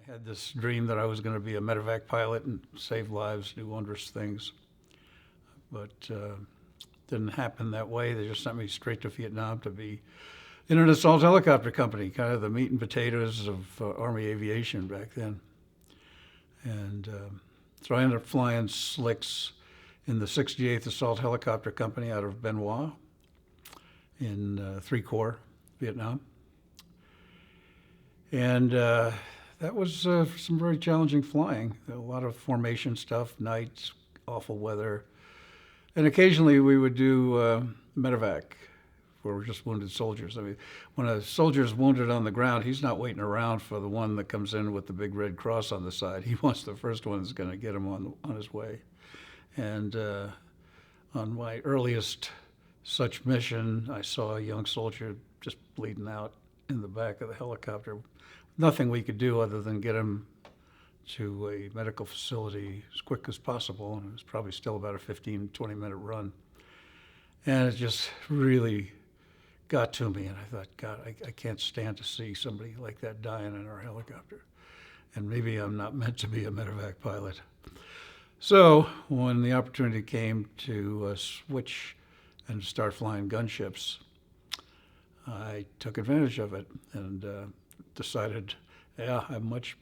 I had this dream that I was going to be a medevac pilot and save lives, do wondrous things. But didn't happen that way. They just sent me straight to Vietnam to be in an assault helicopter company, kind of the meat and potatoes of Army aviation back then. And so I ended up flying slicks in the 68th Assault Helicopter Company out of Ben Hoa in 3 Corps, Vietnam. And that was some very challenging flying. A lot of formation stuff, nights, awful weather. And occasionally we would do medevac for just wounded soldiers. I mean, when a soldier's wounded on the ground, he's not waiting around for the one that comes in with the big red cross on the side. He wants the first one that's going to get him on his way. And on my earliest such mission, I saw a young soldier just bleeding out in the back of the helicopter. Nothing we could do other than get him to a medical facility as quick as possible. And it was probably still about a 15, 20-minute run. And it just really got to me. And I thought, God, I can't stand to see somebody like that dying in our helicopter. And maybe I'm not meant to be a medevac pilot. So when the opportunity came to switch and start flying gunships, I took advantage of it and decided, yeah, I much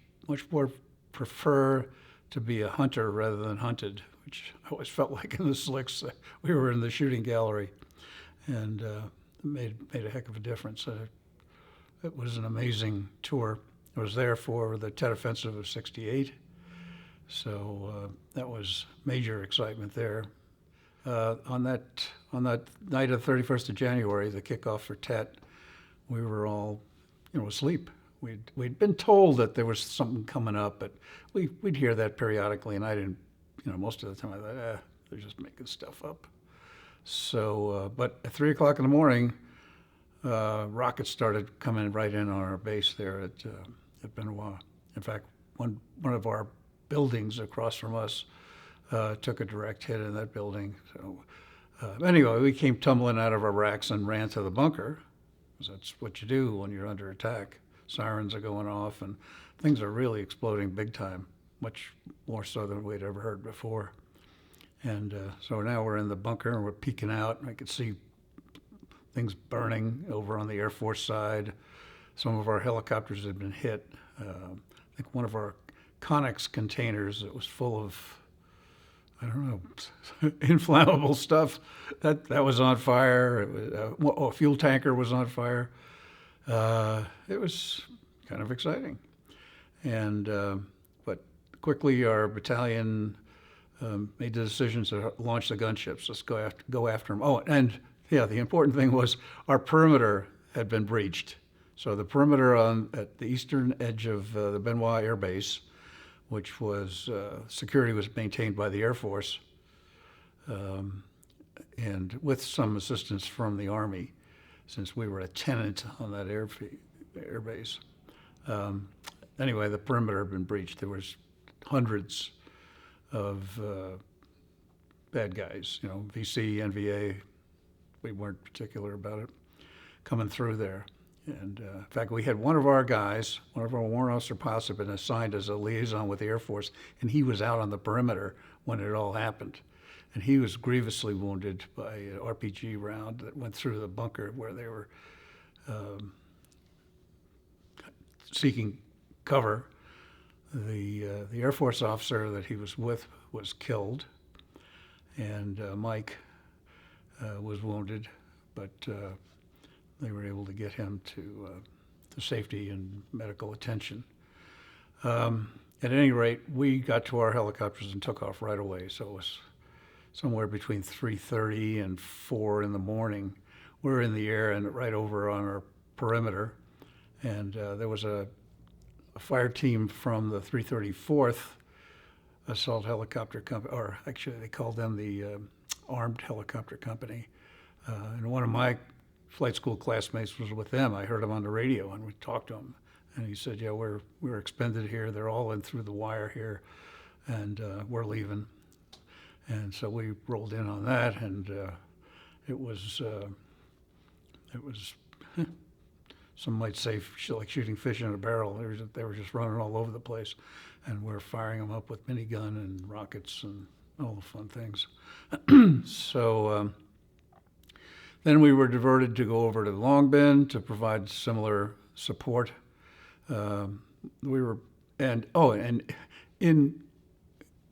more prefer to be a hunter rather than hunted, which I always felt like in the slicks. We were in the shooting gallery, and it made a heck of a difference. It was an amazing tour. I was there for the Tet Offensive of '68, so that was major excitement there. On that night of 31st of January, the kickoff for Tet, we were all, asleep. We'd been told that there was something coming up, but we'd hear that periodically, and I didn't, most of the time I thought, they're just making stuff up. So, but at 3 o'clock in the morning, rockets started coming right in on our base there at Ben Hoa. In fact, one of our buildings across from us took a direct hit in that building. So anyway, we came tumbling out of our racks and ran to the bunker, because that's what you do when you're under attack. Sirens are going off and things are really exploding big time, much more so than we'd ever heard before. And so now we're in the bunker and we're peeking out, and I could see things burning over on the Air Force side. Some of our helicopters had been hit. I think one of our Connex containers that was full of, I don't know, inflammable stuff, that was on fire. It was, a fuel tanker was on fire. It was kind of exciting. And but quickly our battalion made the decision to launch the gunships. Let's go after them. Oh, and yeah, the important thing was our perimeter had been breached. So the perimeter at the eastern edge of the Ben Hoa Air Base, which was security was maintained by the Air Force, and with some assistance from the Army, since we were a tenant on that air base. Anyway, the perimeter had been breached. There was hundreds of bad guys, VC, NVA, we weren't particular about it, coming through there. And in fact, we had one of our guys, one of our warrant officer pilots had been assigned as a liaison with the Air Force, and he was out on the perimeter when it all happened. And he was grievously wounded by an RPG round that went through the bunker where they were seeking cover. The Air Force officer that he was with was killed, and Mike was wounded, but they were able to get him to safety and medical attention. At any rate, we got to our helicopters and took off right away. So it was somewhere between 3:30 and 4 in the morning. We were in the air and right over on our perimeter. And there was a fire team from the 334th Assault Helicopter Company, or actually they called them the Armed Helicopter Company. And one of my flight school classmates was with them. I heard him on the radio and we talked to him. And he said, yeah, we're expended here. They're all in through the wire here, and we're leaving. And so we rolled in on that, and it was some might say like shooting fish in a barrel. They were just running all over the place, and we're firing them up with minigun and rockets and all the fun things. So then we were diverted to go over to Long Bin to provide similar support. We were and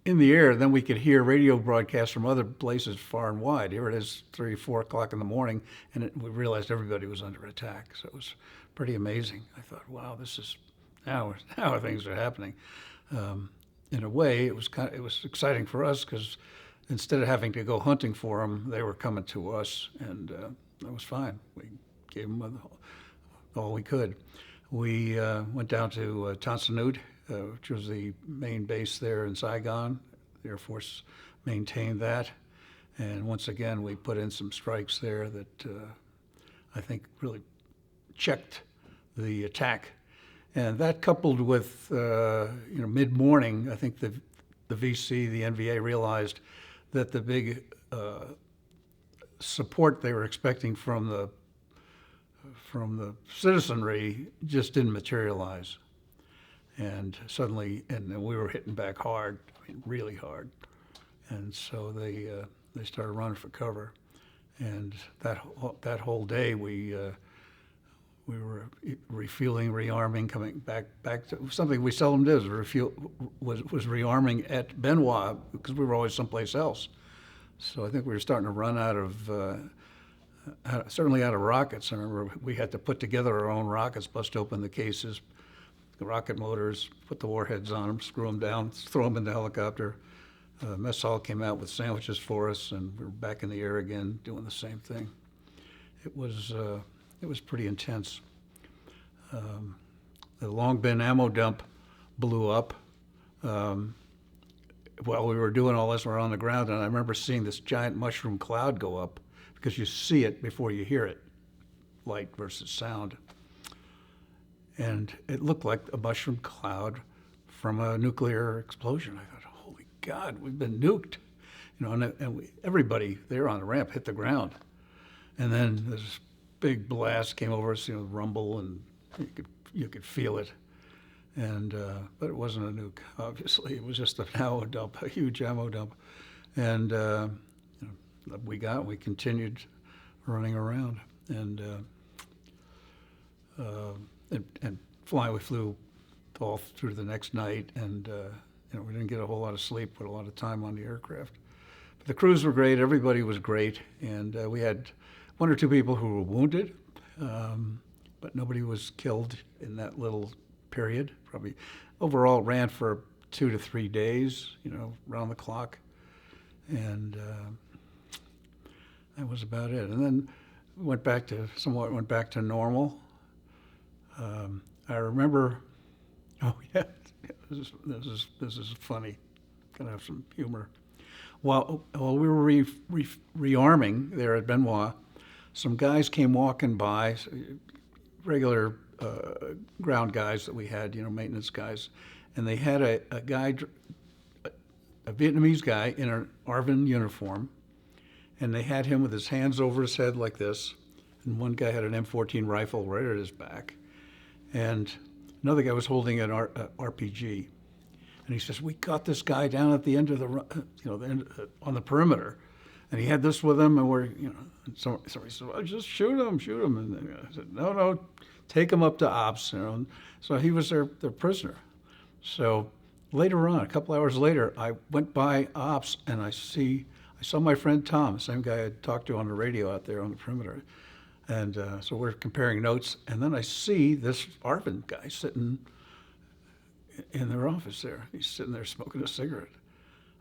in the air, then we could hear radio broadcasts from other places far and wide. Here it is, 3, 4 o'clock in the morning, and we realized everybody was under attack. So it was pretty amazing. I thought, wow, this is now things are happening. In a way, it was exciting for us because instead of having to go hunting for them, they were coming to us, and that was fine. We gave them all we could. We went down to Tansanut, which was the main base there in Saigon. The Air Force maintained that. And once again, we put in some strikes there that I think really checked the attack. And that coupled with, mid-morning, I think the VC, the NVA realized that the big support they were expecting from the citizenry just didn't materialize. And suddenly, and we were hitting back hard, I mean, really hard. And so they started running for cover. And that whole day, we were refueling, rearming, coming back to something we seldom did. Was rearming at Benoit because we were always someplace else. So I think we were starting to run out of. Certainly out of rockets. I remember we had to put together our own rockets, bust open the cases, the rocket motors, put the warheads on them, screw them down, throw them in the helicopter. Mess hall came out with sandwiches for us, and we were back in the air again doing the same thing. It was pretty intense. The Long Bin ammo dump blew up. While we were doing all this, we were on the ground, and I remember seeing this giant mushroom cloud go up, because you see it before you hear it, light versus sound. And it looked like a mushroom cloud from a nuclear explosion. I thought, holy God, we've been nuked. Everybody there on the ramp hit the ground. And then this big blast came over us, rumble, and you could feel it. And but it wasn't a nuke, obviously. It was just an ammo dump, a huge ammo dump. And we continued running around and flying. We flew all through the next night, and we didn't get a whole lot of sleep, put a lot of time on the aircraft. But the crews were great, everybody was great, and we had 1 or 2 people who were wounded, but nobody was killed in that little period. Probably overall ran for 2 to 3 days, round the clock, and that was about it. And then went back to normal. I remember, this is funny. Gonna have some humor. While we were rearming there at Benoit, some guys came walking by, regular ground guys that we had, maintenance guys, and they had a Vietnamese guy in an ARVN uniform, and they had him with his hands over his head like this, and one guy had an M14 rifle right at his back, and another guy was holding an RPG, and he says, "We got this guy down at the end of on the perimeter, and he had this with him, and and somebody said, well, just shoot him, and I said, no, take him up to ops, So he was their prisoner. So later on, a couple hours later, I went by ops, and I saw my friend Tom, the same guy I had talked to on the radio out there on the perimeter. And so we're comparing notes, and then I see this ARVN guy sitting in their office there. He's sitting there smoking a cigarette.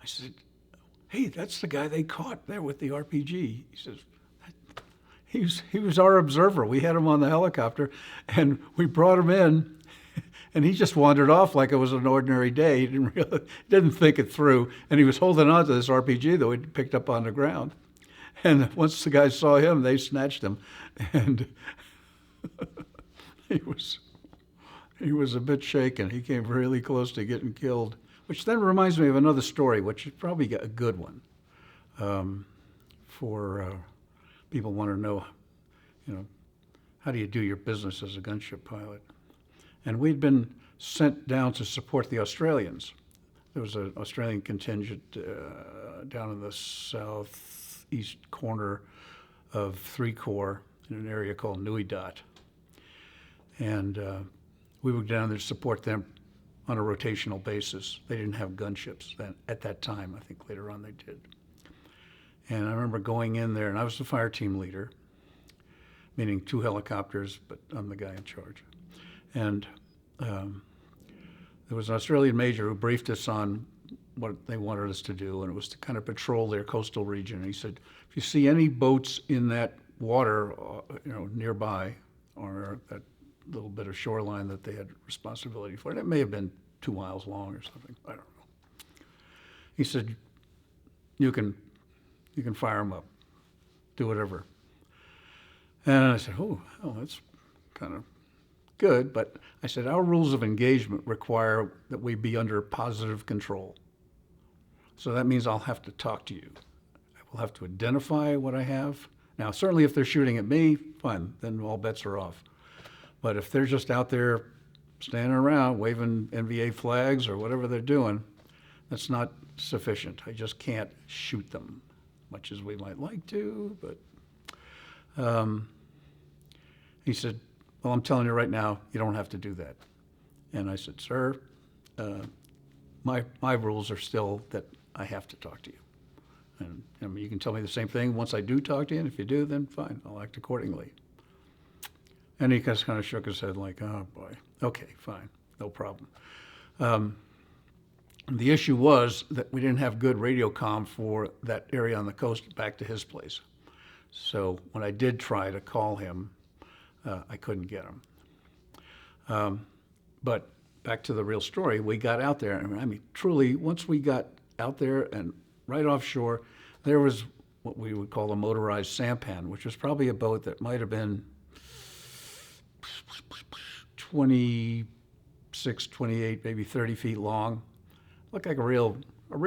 I said, "Hey, that's the guy they caught there with the RPG." He says, he was our observer. We had him on the helicopter, and we brought him in, and he just wandered off like it was an ordinary day. He didn't think it through, and he was holding on to this RPG that we'd picked up on the ground. And once the guys saw him, they snatched him, and he was a bit shaken. He came really close to getting killed, which then reminds me of another story, which is probably a good one for people want to know, how do you do your business as a gunship pilot? And we'd been sent down to support the Australians. There was an Australian contingent down in the southeast corner of 3 Corps in an area called Nui Dat. And we were down there to support them on a rotational basis. They didn't have gunships then, at that time. I think later on they did. And I remember going in there, and I was the fire team leader, meaning 2 helicopters, but I'm the guy in charge. And there was an Australian major who briefed us on what they wanted us to do, and it was to kind of patrol their coastal region. And he said, if you see any boats in that water, nearby, or that little bit of shoreline that they had responsibility for, and it may have been 2 miles long or something, I don't know. He said, you can fire them up, do whatever. And I said, oh, that's kind of good, but I said, our rules of engagement require that we be under positive control. So that means I'll have to talk to you. I will have to identify what I have. Now, certainly if they're shooting at me, fine, then all bets are off. But if they're just out there standing around waving NVA flags or whatever they're doing, that's not sufficient. I just can't shoot them, much as we might like to, but he said, well, I'm telling you right now, you don't have to do that. And I said, sir, my rules are still that I have to talk to you. And I mean, you can tell me the same thing once I do talk to you, and if you do, then fine, I'll act accordingly. And he just kind of shook his head like, oh boy, okay, fine, no problem. The issue was that we didn't have good radio comm for that area on the coast back to his place. So when I did try to call him, I couldn't get him. But back to the real story, we got out there. I mean, truly, once we got out there and right offshore, there was what we would call a motorized sampan, which was probably a boat that might have been 26, 28, maybe 30 feet long. Looked like a real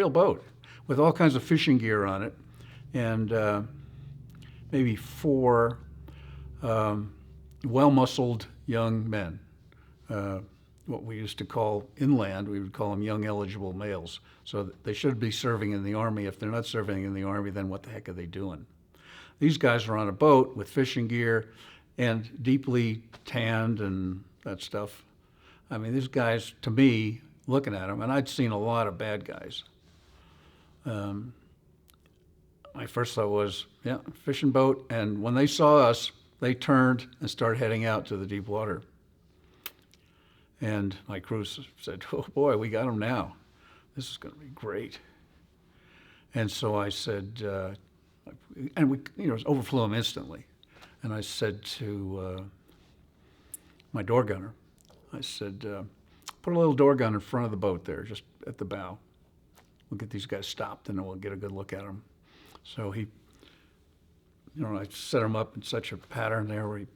boat with all kinds of fishing gear on it, and maybe 4 well-muscled young men. What we used to call inland, we would call them young eligible males. So they should be serving in the Army. If they're not serving in the Army, then what the heck are they doing? These guys are on a boat with fishing gear and deeply tanned and that stuff. I mean, these guys, to me, looking at them, and I'd seen a lot of bad guys. My first thought was, yeah, fishing boat. And when they saw us, they turned and started heading out to the deep water. And my crew said, oh boy, we got them now. This is going to be great. And so I said, and we overflew them instantly. And I said to my door gunner, I said, put a little door gun in front of the boat there, just at the bow. We'll get these guys stopped and then we'll get a good look at them. So he, I set him up in such a pattern there where he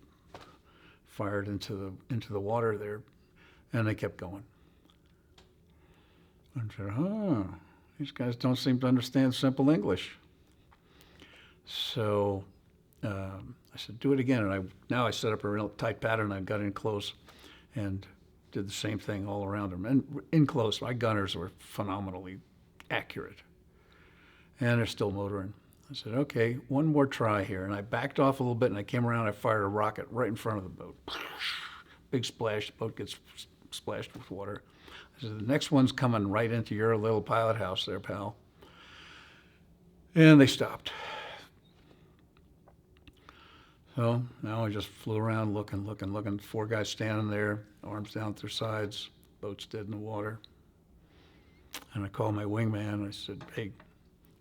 fired into the water there, and they kept going. I said, these guys don't seem to understand simple English. So I said, do it again. And now I set up a real tight pattern. I got in close and did the same thing all around them. And in close, my gunners were phenomenally accurate. And they're still motoring. I said, okay, one more try here. And I backed off a little bit, and I came around, I fired a rocket right in front of the boat. Big splash, the boat gets splashed with water. I said, the next one's coming right into your little pilot house there, pal. And they stopped. So now I just flew around looking. 4 guys standing there, arms down at their sides, boat's dead in the water. And I called my wingman. I said, hey,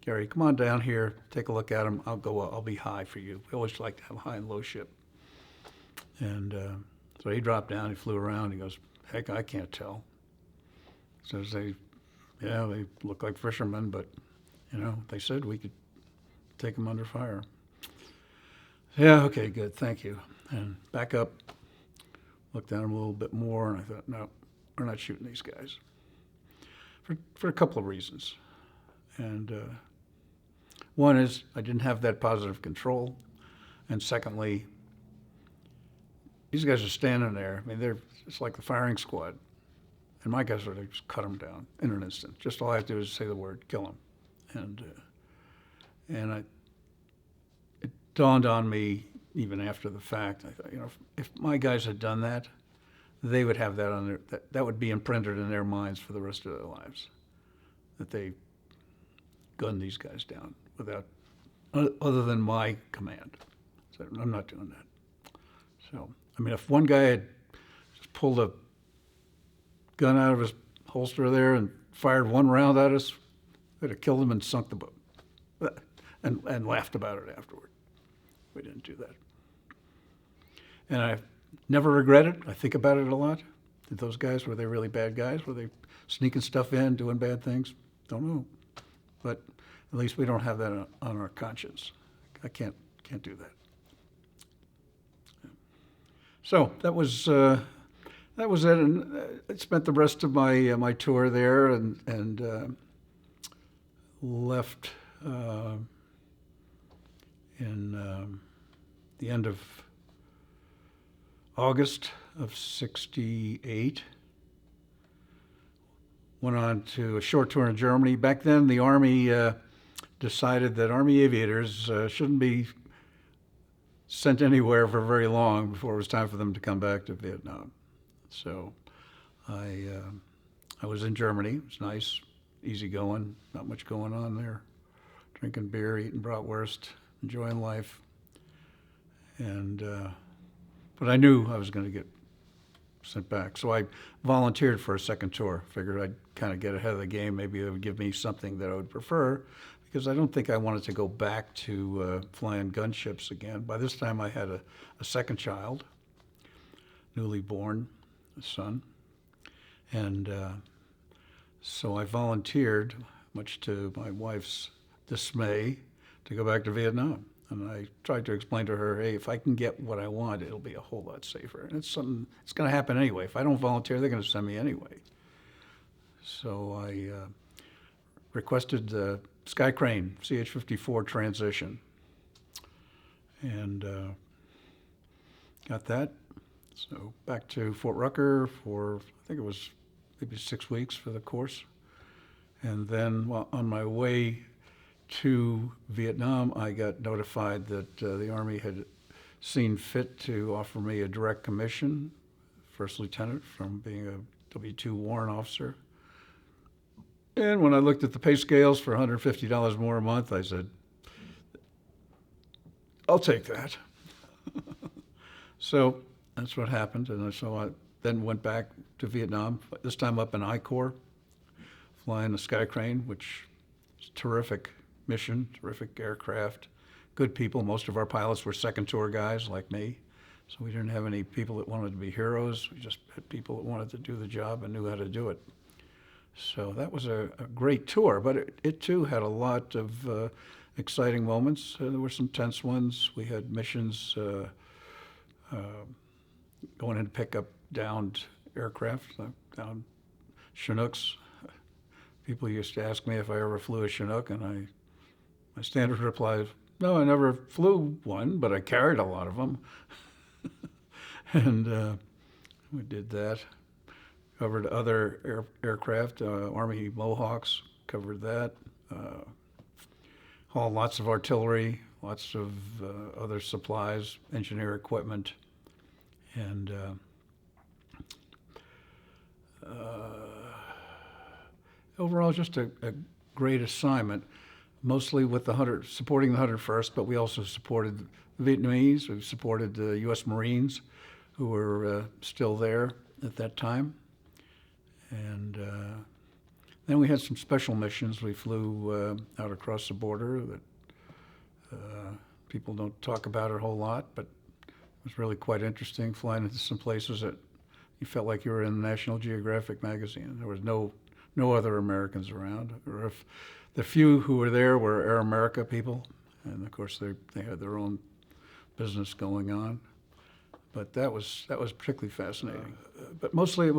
Gary, come on down here, take a look at them. I'll be high for you. We always like to have high and low ship. And so he dropped down, he flew around, he goes, heck, I can't tell. So they look like fishermen, but, they said we could take them under fire. Yeah, okay, good, thank you. And back up, looked at them a little bit more, and I thought, no, we're not shooting these guys. For a couple of reasons. And one is I didn't have that positive control. And secondly, these guys are standing there. I mean, it's like the firing squad. And my guys would just cut them down in an instant. Just all I have to do is say the word, kill them. And it dawned on me even after the fact. I thought, if my guys had done that, they would have that on that would be imprinted in their minds for the rest of their lives. That they gunned these guys down without, other than my command. So I'm not doing that. So, I mean, if one guy had just pulled a gun out of his holster there and fired one round at us, we'd have killed him and sunk the boat. And laughed about it afterward. We didn't do that. And I never regret it. I think about it a lot. Did those guys, were they really bad guys? Were they sneaking stuff in, doing bad things? Don't know. But at least we don't have that on our conscience. I can't do that. So that was it. And I spent the rest of my tour there and left in the end of August of '68. Went on to a short tour in Germany. Back then, the Army decided that Army aviators shouldn't be sent anywhere for very long before it was time for them to come back to Vietnam. So I was in Germany. It was nice, easy going, not much going on there. Drinking beer, eating bratwurst, enjoying life. And but I knew I was going to get sent back. So I volunteered for a second tour. Figured I'd kind of get ahead of the game. Maybe they would give me something that I would prefer, because I don't think I wanted to go back to flying gunships again. By this time I had a second child, newly born, a son. And so I volunteered, much to my wife's dismay, to go back to Vietnam. And I tried to explain to her, hey, if I can get what I want, it'll be a whole lot safer. And it's going to happen anyway. If I don't volunteer, they're going to send me anyway. So I requested the skycrane CH-54 transition and got that. So back to Fort Rucker for, I think it was maybe 6 weeks for the course. And then on my way to Vietnam, I got notified that the Army had seen fit to offer me a direct commission, first lieutenant, from being a W-2 warrant officer. And when I looked at the pay scales for $150 more a month, I said, I'll take that. So that's what happened. And so I then went back to Vietnam, this time up in I Corps, flying the skycrane, which is terrific mission, terrific aircraft, good people. Most of our pilots were second tour guys like me. So we didn't have any people that wanted to be heroes. We just had people that wanted to do the job and knew how to do it. So that was a great tour, but it too had a lot of exciting moments. There were some tense ones. We had missions going in to pick up downed aircraft, downed Chinooks. People used to ask me if I ever flew a Chinook, and my standard reply is, no, I never flew one, but I carried a lot of them. And we did that. Covered other aircraft, Army Mohawks, covered that. Hauled lots of artillery, lots of other supplies, engineer equipment, and overall just a great assignment, mostly with supporting the 101st, but we also supported the Vietnamese. We supported the U.S. Marines who were still there at that time. And then we had some special missions. We flew out across the border that people don't talk about a whole lot, but it was really quite interesting, flying into some places that you felt like you were in National Geographic magazine. There was no other Americans around, or if the few who were there were Air America people, and of course they had their own business going on. But that was particularly fascinating. But mostly it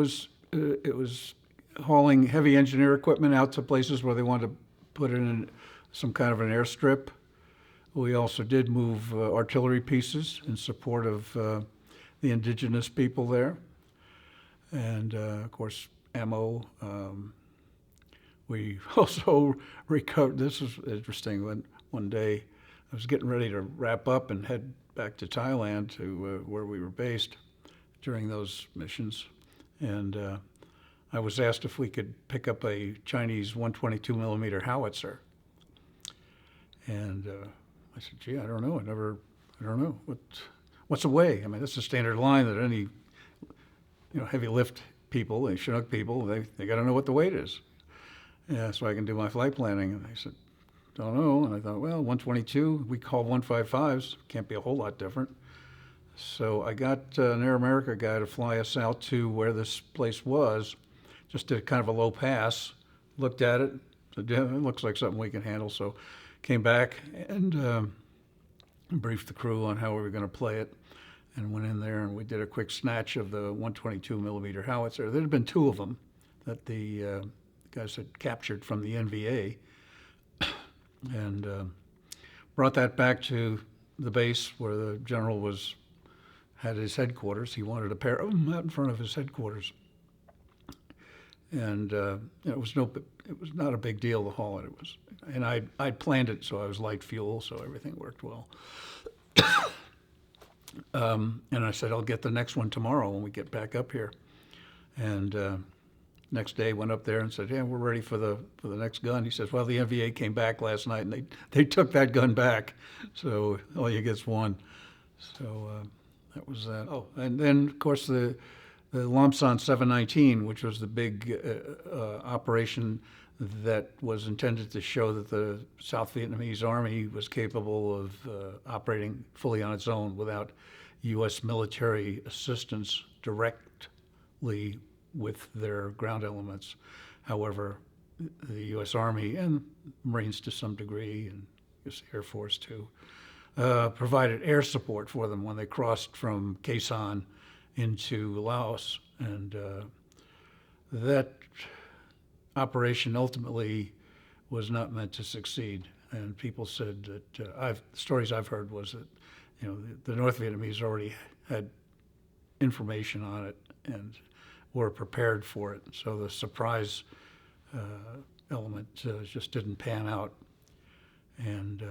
was hauling heavy engineer equipment out to places where they wanted to put it in some kind of an airstrip. We also did move artillery pieces in support of the indigenous people there. And of course, ammo. We also recovered. This is interesting. When one day I was getting ready to wrap up and head back to Thailand to where we were based during those missions, and I was asked if we could pick up a Chinese 122 millimeter howitzer. And I said, "Gee, I don't know. I don't know what's a weigh. I mean, that's a standard line that any heavy lift people, Chinook people, they got to know what the weight is. Yeah, so I can do my flight planning." And I said, "Don't know." And I thought, well, 122, we call 155s, can't be a whole lot different. So I got an Air America guy to fly us out to where this place was, just did kind of a low pass, looked at it, said, "Yeah, it looks like something we can handle." So came back and briefed the crew on how we were going to play it, and went in there and we did a quick snatch of the 122 millimeter howitzer. There had been two of them that the guys had captured from the NVA, and brought that back to the base where the general had his headquarters. He wanted a pair of them out in front of his headquarters, and it was not a big deal to haul it. And I'd planned it so I was light fuel, so everything worked well. And I said, "I'll get the next one tomorrow when we get back up here." And next day went up there and said, "Yeah, we're ready for the next gun." He says, "Well, the NVA came back last night and they took that gun back, so all you get's one." So that was that. Oh, and then of course the Lam Son 719, which was the big operation that was intended to show that the South Vietnamese Army was capable of operating fully on its own without U.S. military assistance directly with their ground elements. However, the U.S. Army and Marines to some degree, and I guess the Air Force too, provided air support for them when they crossed from Khe Sanh into Laos. And that operation ultimately was not meant to succeed. And people said that, stories I've heard was that, the North Vietnamese already had information on it and were prepared for it. So the surprise element just didn't pan out. And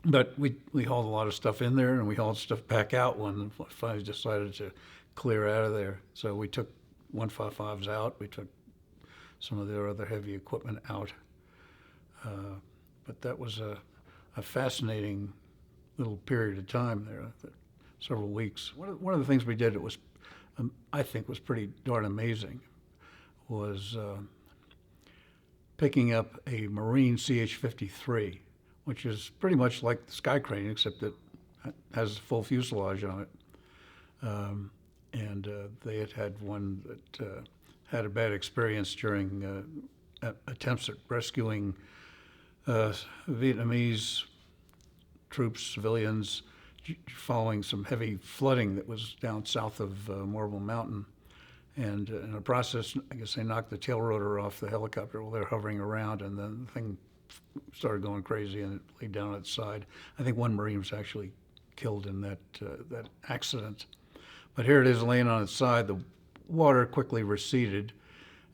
but we hauled a lot of stuff in there, and we hauled stuff back out when we finally decided to clear out of there. So we took 155s out. We took some of their other heavy equipment out. But that was a fascinating little period of time there, several weeks. One of the things we did that was, I think, was pretty darn amazing, was picking up a Marine CH-53, which is pretty much like the skycrane, except that it has a full fuselage on it. And they had one that had a bad experience during attempts at rescuing Vietnamese troops, civilians, following some heavy flooding that was down south of Marble Mountain. And in the process, I guess they knocked the tail rotor off the helicopter while they were hovering around, and then the thing started going crazy and it laid down on its side. I think one Marine was actually killed in that accident. But here it is laying on its side. The water quickly receded,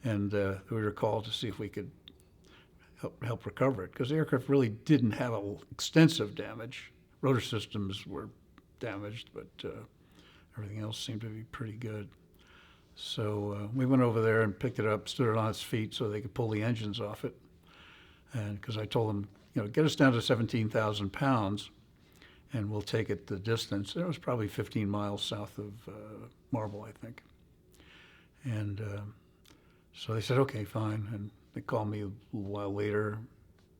and we were called to see if we could help recover it, because the aircraft really didn't have extensive damage. Rotor systems were damaged, but everything else seemed to be pretty good. So we went over there and picked it up, stood it on its feet so they could pull the engines off it. And because I told them, get us down to 17,000 pounds, and we'll take it the distance. It was probably 15 miles south of Marble, I think. And so they said, okay, fine. And they called me a little while later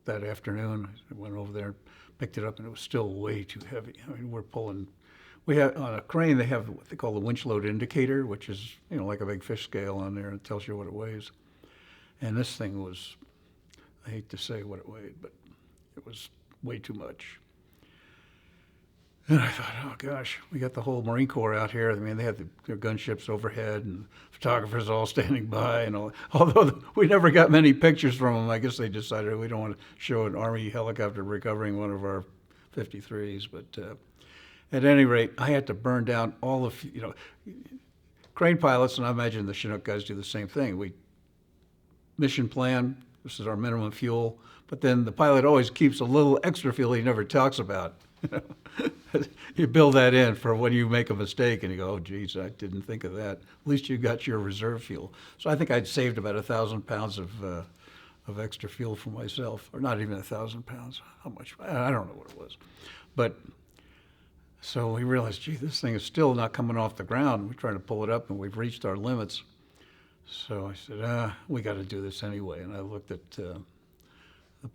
that afternoon. I went over there, picked it up, and it was still way too heavy. I mean, we have on a crane, they have what they call the winch load indicator, which is, like a big fish scale on there, and it tells you what it weighs. And this thing was, I hate to say what it weighed, but it was way too much. And I thought, oh gosh, we got the whole Marine Corps out here. I mean, they had their gunships overhead and photographers all standing by, and all. Although we never got many pictures from them, I guess they decided we don't want to show an Army helicopter recovering one of our 53s. But At any rate, I had to burn down all of, crane pilots, and I imagine the Chinook guys do the same thing. We mission plan, this is our minimum fuel, but then the pilot always keeps a little extra fuel he never talks about. You build that in for when you make a mistake and you go, oh, geez, I didn't think of that. At least you got your reserve fuel. So I think I'd saved about 1,000 pounds of extra fuel for myself, or not even 1,000 pounds. How much? I don't know what it was. But so we realized, gee, this thing is still not coming off the ground. We're trying to pull it up and we've reached our limits. So I said, we got to do this anyway. And I looked at the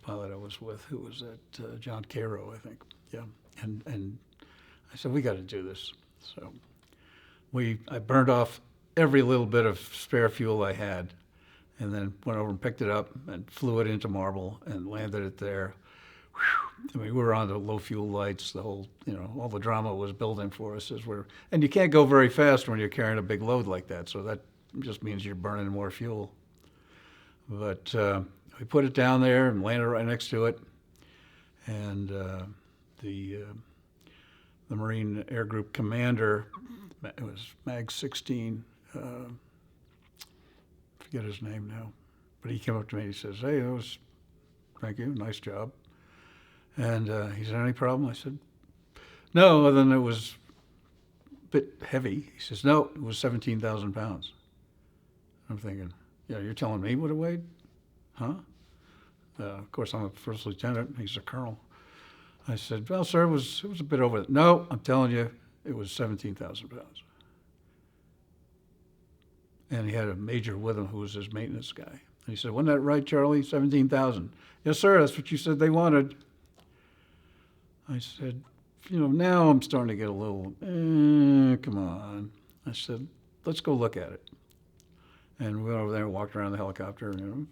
pilot I was with, who was at John Cairo, I think. Yeah. And I said, we got to do this. So I burned off every little bit of spare fuel I had, and then went over and picked it up and flew it into Marble and landed it there. Whew. I mean, we were on the low fuel lights. The whole, all the drama was building for us and you can't go very fast when you're carrying a big load like that. So that just means you're burning more fuel. But we put it down there and landed right next to it, and the Marine Air Group commander, it was Mag 16, forget his name now, but he came up to me and he says, hey, thank you, nice job. And he said, any problem? I said, no, other than it was a bit heavy. He says, no, it was 17,000 pounds. I'm thinking, yeah, you're telling me what it weighed? Huh? Of course, I'm a first lieutenant, he's a colonel. I said, well, sir, it was a bit over. No, I'm telling you, it was 17,000 pounds. And he had a major with him who was his maintenance guy. And he said, wasn't that right, Charlie? 17,000. Yes, sir, that's what you said they wanted. I said, now I'm starting to get a little, come on. I said, let's go look at it. And we went over there and walked around the helicopter, and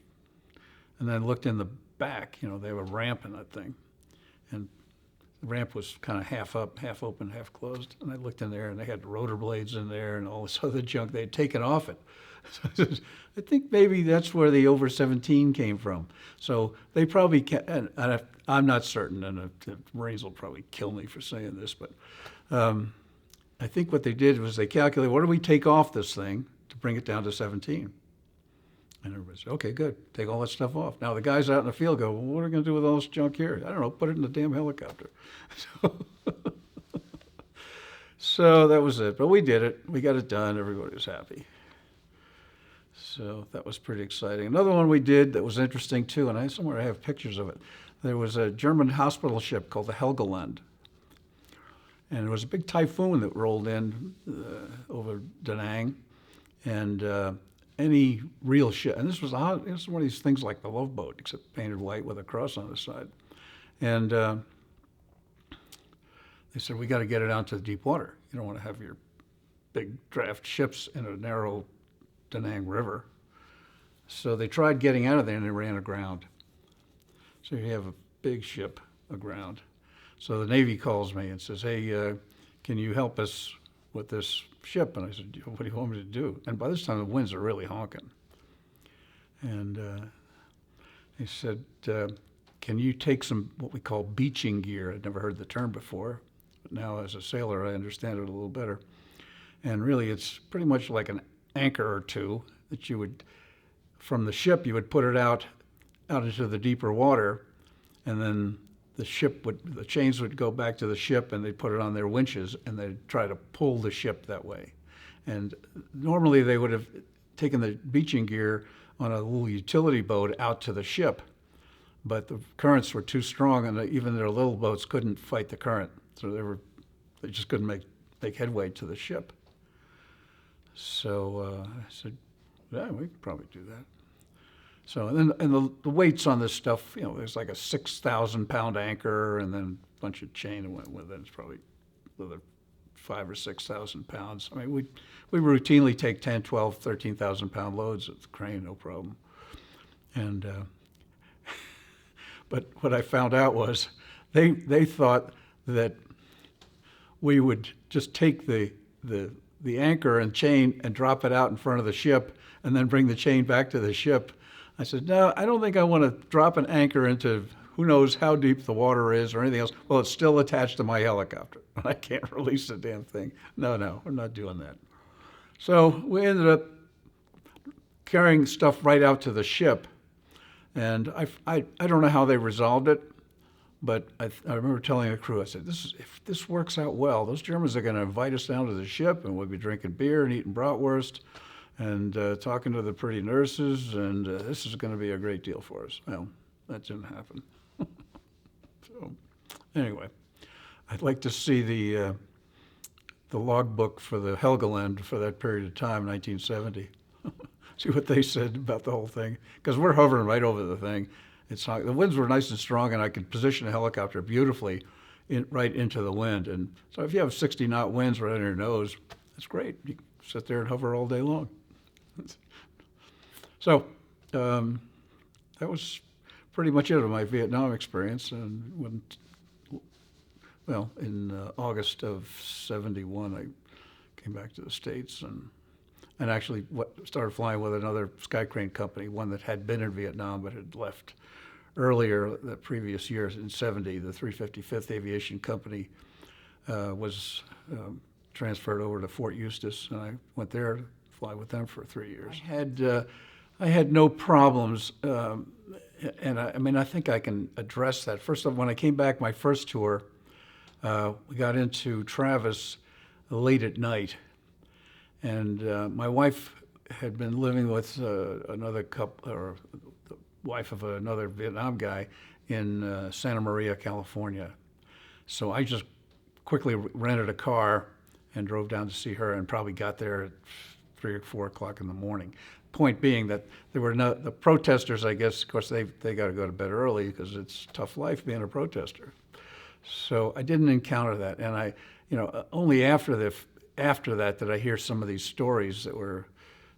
then looked in the back. They have a ramp in that thing. And the ramp was kind of half up, half open, half closed. And I looked in there, and they had rotor blades in there and all this other junk they had taken off it. So I think maybe that's where the over 17 came from. So they probably, and I'm not certain, and the Marines will probably kill me for saying this, but I think what they did was they calculated, what do we take off this thing to bring it down to 17? And everybody said, okay, good. Take all that stuff off. Now the guys out in the field go, well, what are we going to do with all this junk here? I don't know, put it in the damn helicopter. So that was it. But we did it. We got it done. Everybody was happy. So that was pretty exciting. Another one we did that was interesting too, and somewhere I have pictures of it. There was a German hospital ship called the Helgoland. And it was a big typhoon that rolled in over Da Nang. And any real ship, and this was one of these things like the Love Boat, except painted white with a cross on the side. And they said, we got to get it out to the deep water. You don't want to have your big draft ships in a narrow Da Nang River. So they tried getting out of there and they ran aground. So you have a big ship aground. So the Navy calls me and says, hey, can you help us with this ship? And I said, what do you want me to do? And by this time the winds are really honking. And he said, can you take some what we call beaching gear? I'd never heard the term before, but now as a sailor I understand it a little better. And really it's pretty much like an anchor or two that you would, from the ship, you would put it out into the deeper water, and then the chains would go back to the ship, and they'd put it on their winches, and they'd try to pull the ship that way. And normally they would have taken the beaching gear on a little utility boat out to the ship, but the currents were too strong, and even their little boats couldn't fight the current, so they just couldn't make headway to the ship. So I said, yeah, we could probably do that. So and the weights on this stuff, there's like a 6,000 pound anchor, and then a bunch of chain that went with it. It's probably another 5,000 or 6,000 pounds. I mean, we routinely take 10, 12, 13,000 pound loads at the crane, no problem. And but what I found out was they thought that we would just take the anchor and chain and drop it out in front of the ship, and then bring the chain back to the ship. I said, no, I don't think I want to drop an anchor into who knows how deep the water is or anything else. Well, it's still attached to my helicopter. I can't release the damn thing. No, we're not doing that. So we ended up carrying stuff right out to the ship. And I don't know how they resolved it, but I remember telling the crew, I said, if this works out well, those Germans are going to invite us down to the ship, and we'll be drinking beer and eating bratwurst and talking to the pretty nurses, and this is going to be a great deal for us. Well, that didn't happen. So anyway, I'd like to see the logbook for the Helgoland for that period of time, 1970. See what they said about the whole thing, because we're hovering right over the thing. The winds were nice and strong, and I could position a helicopter beautifully right into the wind. And so if you have 60-knot winds right on your nose, that's great. You can sit there and hover all day long. So that was pretty much it of my Vietnam experience. And in August of '71, I came back to the States and actually started flying with another skycrane company, one that had been in Vietnam but had left earlier the previous year in '70. The 355th Aviation Company was transferred over to Fort Eustis, and I went there to fly with them for 3 years. I had no problems, and I think I can address that. First off, when I came back my first tour, we got into Travis late at night, and my wife had been living with another couple, or the wife of another Vietnam guy in Santa Maria, California. So I just quickly rented a car and drove down to see her, and probably got there at 3 or 4 o'clock in the morning. Point being that there were the protesters, I guess, of course, they got to go to bed early because it's tough life being a protester. So I didn't encounter that, and only after that did I hear some of these stories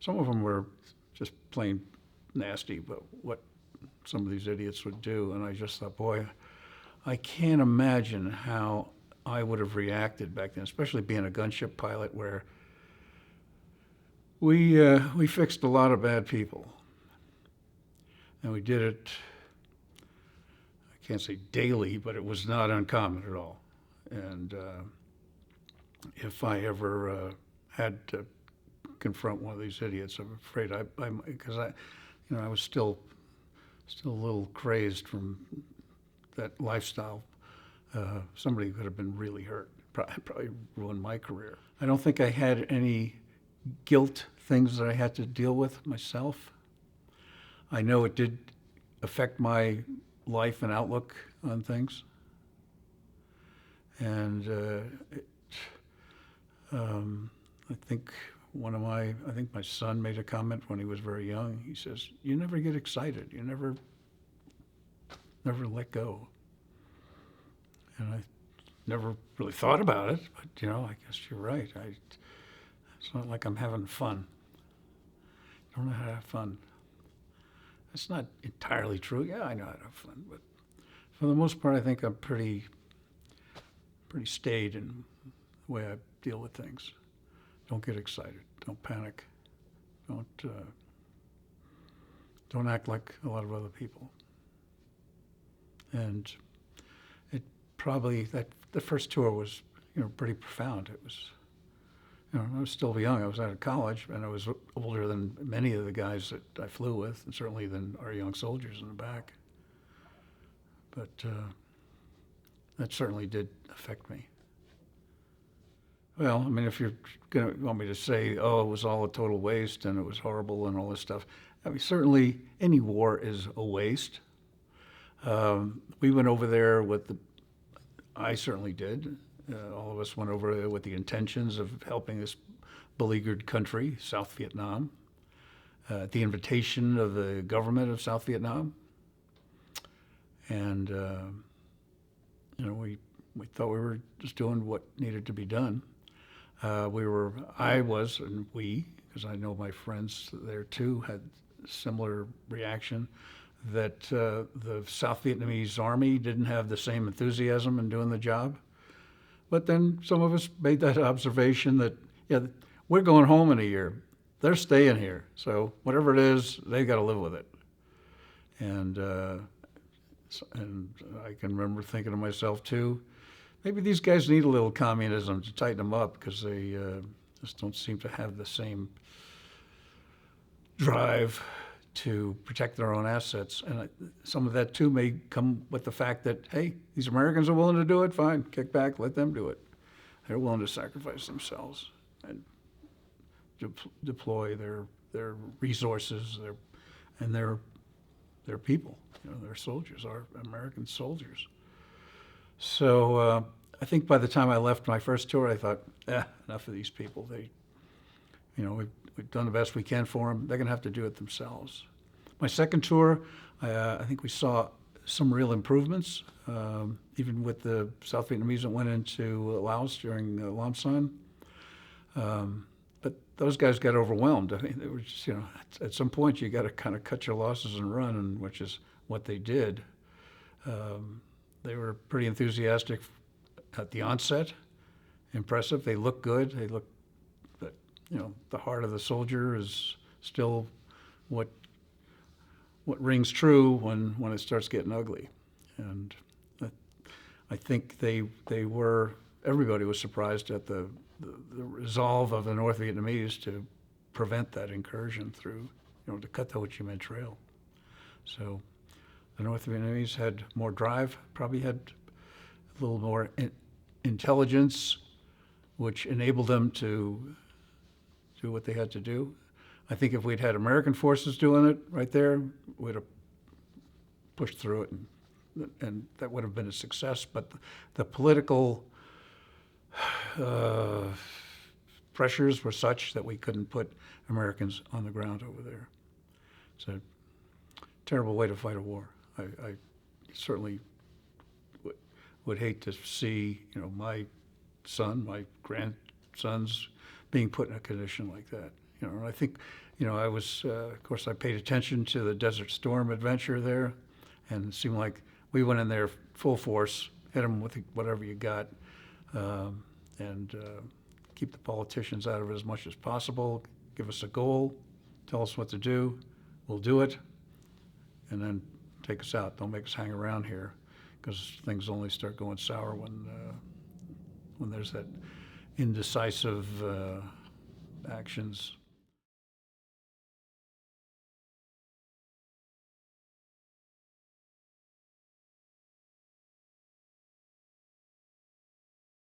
some of them were just plain nasty, but what some of these idiots would do, and I just thought, boy, I can't imagine how I would have reacted back then, especially being a gunship pilot, where we fixed a lot of bad people, and we did it, I can't say daily, but it was not uncommon at all. And if I ever had to confront one of these idiots, I'm afraid because I was still a little crazed from that lifestyle. Somebody could have been really hurt, probably ruined my career. I don't think I had any guilt things that I had to deal with myself. I know it did affect my life and outlook on things. And I think my son made a comment when he was very young. He says, "You never get excited. You never let go." And I never really thought about it, but I guess you're right. It's not like I'm having fun. I don't know how to have fun. That's not entirely true. Yeah, I know how to have fun, but for the most part, I think I'm pretty staid in the way I deal with things. Don't get excited. Don't panic. Don't act like a lot of other people. And it probably the first tour was pretty profound. It was I was still young. I was out of college, and I was older than many of the guys that I flew with, and certainly than our young soldiers in the back. But that certainly did affect me. Well, if you're going to want me to say, oh, it was all a total waste and it was horrible and all this stuff, certainly any war is a waste. We went over there I certainly did. All of us went over there with the intentions of helping this beleaguered country, South Vietnam, at the invitation of the government of South Vietnam. And, we thought we were just doing what needed to be done. Because I know my friends there too had a similar reaction, that the South Vietnamese army didn't have the same enthusiasm in doing the job. But then some of us made that observation that, we're going home in a year. They're staying here. So whatever it is, they've got to live with it. And And I can remember thinking to myself too, maybe these guys need a little communism to tighten them up, because they just don't seem to have the same drive to protect their own assets. And some of that too may come with the fact that, hey, these Americans are willing to do it, fine, kick back, let them do it. They're willing to sacrifice themselves and deploy their resources, their people, their soldiers, our American soldiers. So I think by the time I left my first tour, I thought, enough of these people. We've done the best we can for them. They're going to have to do it themselves. My second tour, I think we saw some real improvements, even with the South Vietnamese that went into Laos during Lam Son. But those guys got overwhelmed. I mean, they were just, at some point you got to kind of cut your losses and run, and which is what they did. They were pretty enthusiastic at the onset, impressive. They look good. But the heart of the soldier is still what rings true when it starts getting ugly. And I think everybody was surprised at the resolve of the North Vietnamese to prevent that incursion through, to cut the Ho Chi Minh Trail. So the North Vietnamese had more drive, probably had a little more intelligence, which enabled them to do what they had to do. I think if we'd had American forces doing it right there, we'd have pushed through it, and that would have been a success. But the political pressures were such that we couldn't put Americans on the ground over there. It's a terrible way to fight a war. I certainly would hate to see, my son, my grandsons being put in a condition like that. And I think, I was, of course, I paid attention to the Desert Storm adventure there, and it seemed like we went in there full force, hit them with whatever you got, and keep the politicians out of it as much as possible, give us a goal, tell us what to do, we'll do it, and then take us out. Don't make us hang around here, because things only start going sour when there's that indecisive actions